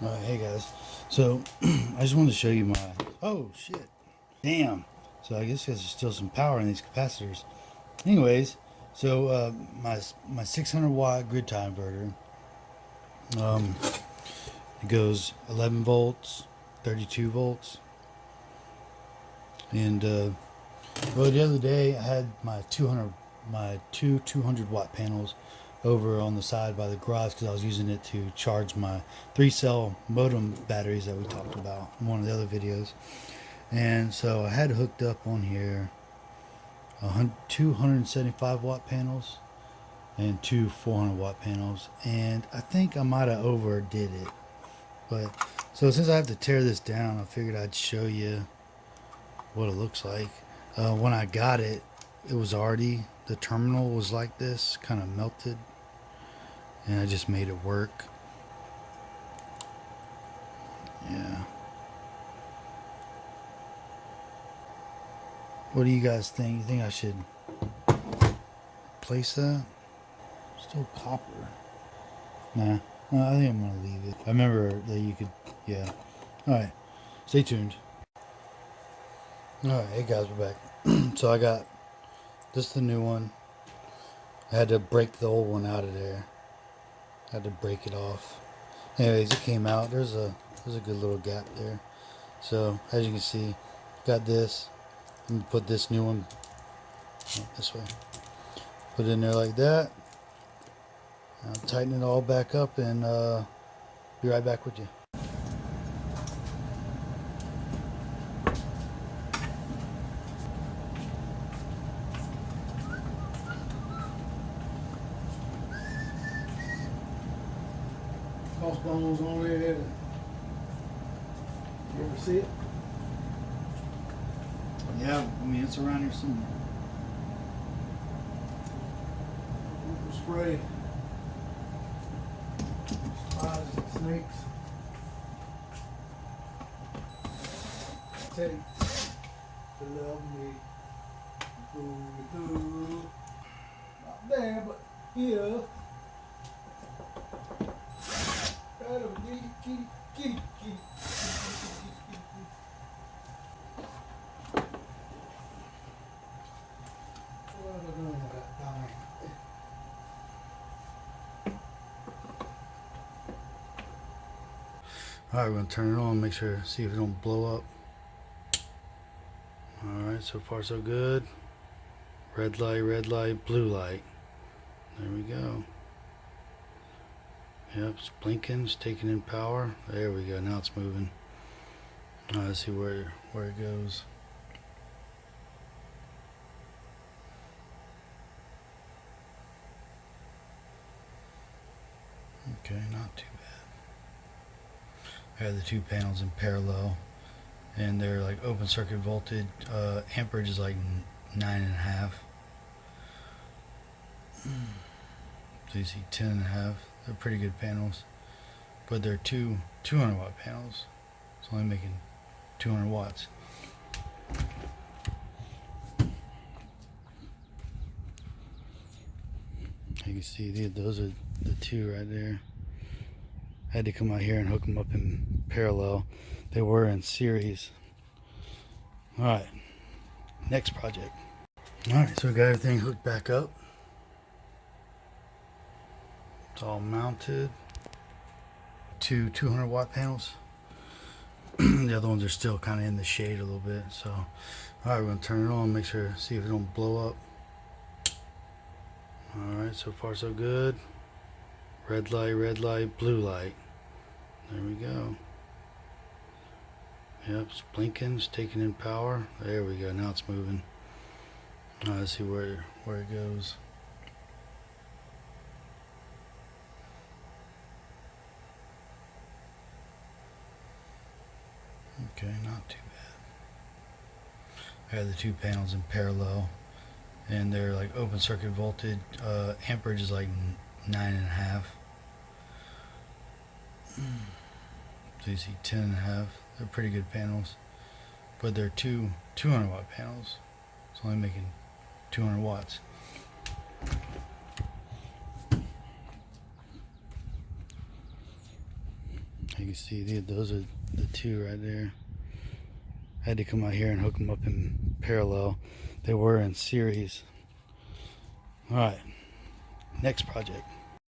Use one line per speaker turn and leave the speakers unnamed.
Hey guys, so I just wanted to show you my, oh shit, damn. So I guess there's still some power in these capacitors. Anyways, so my 600 watt grid tie inverter, um, it goes 11 volts, 32 volts, and well, the other day I had my two 200 watt panels over on the side by the garage because I was using it to charge my 3-cell modem batteries that we talked about in one of the other videos. And so I had hooked up on here 275 watt panels and two 400 watt panels, and I think I might have overdid it. But so since I have to tear this down, I figured I'd show you what it looks like. When I got it, it was already, the terminal was like this, kind of melted, and I just made it work. Yeah. What do you guys think? You think I should place that? Still copper. Nah, no, I think I'm gonna leave it. I remember that you could, yeah. Alright, stay tuned. Alright, hey guys, we're back. So I got this, the new one. I had to break the old one out of there. I had to break it off. Anyways, it came out. There's a good little gap there. So as you can see, got this. I'm gonna put this new one this way. Put it in there like that. I'll tighten it all back up and be right back with you. Crossbones on there. You ever see it? Yeah, I mean it's around here somewhere. Spray. Spiders and snakes. Take to love me. Food. Not there, but here. Kitty. What am I doing with that thing? Alright, we're going to turn it on, make sure, see if it don't blow up. Alright, so far so good. Red light, blue light. There we go. Yep, it's blinking, it's taking in power. There we go, now it's moving. Alright, let's see where it goes. Okay, not too bad. I have the two panels in parallel, and they're like open circuit voltage. Amperage is like 9.5. So you see 10.5. They're pretty good panels, but they're 200 watt panels. It's only making 200 watts. You can see those are the two right there. I had to come out here and hook them up in parallel. They were in series. Alright, next project. Alright, so we got everything hooked back up. It's all mounted. Two 200 watt panels. The other ones are still kind of in the shade a little bit. So, alright, we're going to turn it on, make sure, see if it don't blow up. Alright, so far so good. Red light, blue light. There we go. Yep, it's blinking, it's taking in power. There we go, now it's moving. Let's see where it goes. Okay, not too bad. I have the two panels in parallel, and they're like open circuit voltage. Amperage is like 9.5. So you see 10.5. They're pretty good panels, but they're 200 watt panels. It's only making 200 watts. You You can see those are the two right there. I had to come out here and hook them up in parallel. They were in series. All right, next project.